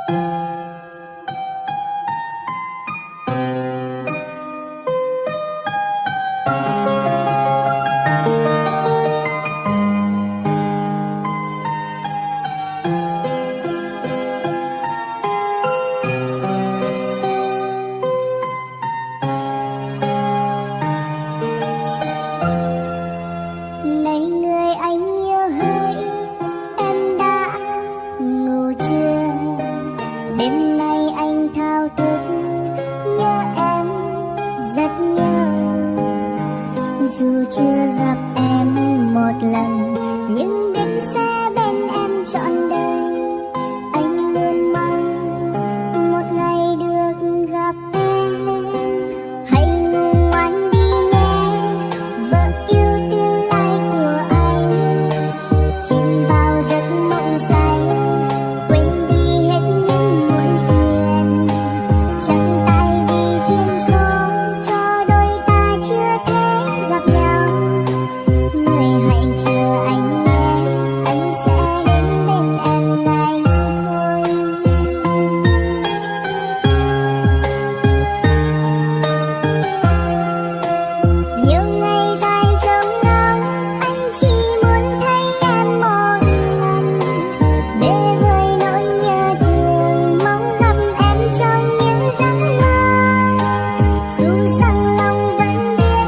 Này người anh yêu hỡi, em đã ngủ chưa? Đêm nay anh thao thức nhớ em rất nhiều. Dù chưa gặp em một lần nhưng biết sẽ bên em trọn đời. Anh luôn mong một ngày được gặp em. Hãy ngủ ngoan đi nhé, vợ yêu tương lai của anh. Chìm vào giấc mộng say, quên đi hết những muộn phiền. Chẳng tại vì duyên số cho đôi ta chưa thể gặp nhau. Người hãy chờ anh nhé, anh sẽ đến bên em ngay thôi. Nhiều ngày dài trông ngóng, anh chỉ muốn thấy em một lần. Để vơi nỗi nhớ thương, mong gặp em trong những giấc mơ. Dù rằng lòng vẫn biết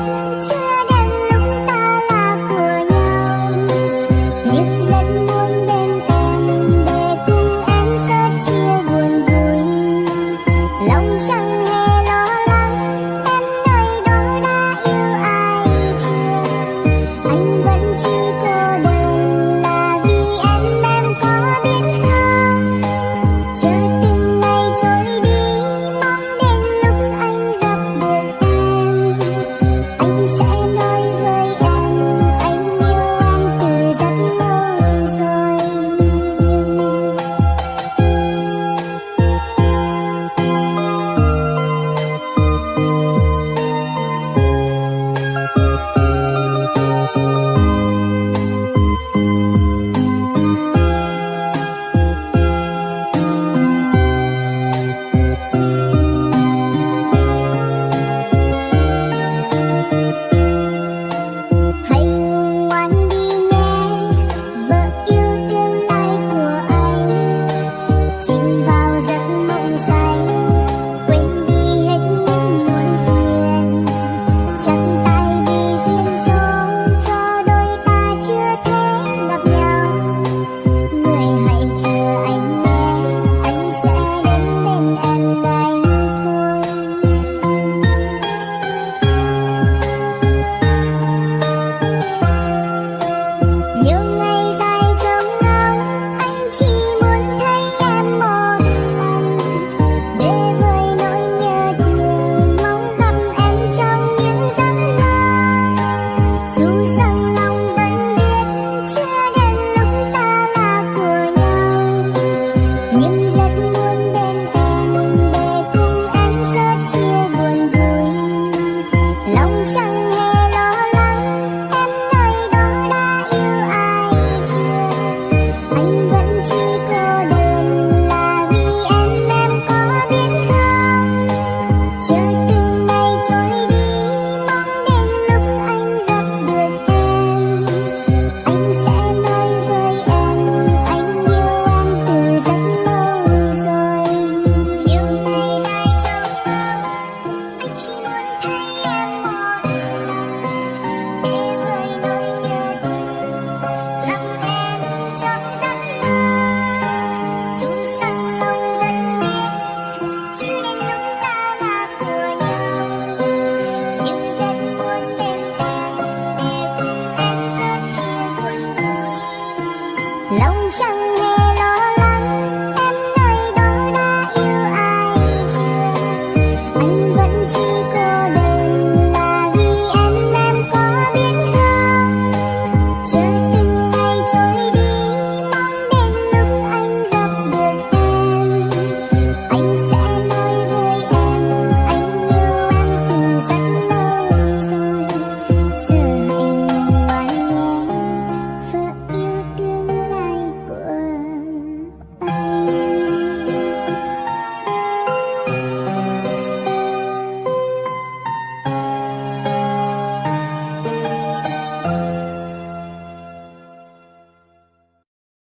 chưa đến lúc ta là của nhau, nhưng rất muốn bên em để cùng em sớt chia buồn vui. Lòng chẳng hề lo lắng, em nơi đó đã yêu ai chưa? Anh vẫn chỉ cô đơn là vì em có biết không? Chờ từng ngày trôi đi, mong đến lúc anh gặp được em. Anh sẽ nói với em, anh yêu em từ rất lâu rồi. Hãy ngủ ngoan đi nhé, vợ yêu tương lai của anh. Chìm vào giấc mộng say, quên đi hết những muộn phiền. Chẳng tại vì duyên số cho đôi ta chưa thể gặp nhau. Người hãy chờ anh nhé, anh sẽ đến bên em ngay thôi. Nhiều ngày dài trông ngóng, anh chỉ muốn thấy em một lần. Để vơi nỗi nhớ thương, mong gặp em trong những giấc mơ. Dù rằng lòng vẫn biết chưa đến lúc ta là của nhau, nhưng rất muốn bên em để cùng em sớt chia buồn vui. Lòng chẳng hề lo lắng, em nơi đó đã yêu ai chưa? Anh vẫn chỉ cô đơn là vì em có biết không? Chờ từng ngày trôi đi, mong đến lúc anh gặp được em. Anh sẽ nói với em, anh yêu em từ rất lâu rồi. Nhiều ngày dài trông ngóng, anh chỉ muốn thấy em một lần. Để vơi nỗi nhớ thương, gặp em trong giấc mơ. Dù rằng lòng vẫn biết chưa đến lúc ta là của nhau, nhưng rất muốn bên em để cùng em sớt chia buồn vui. Lòng chẳng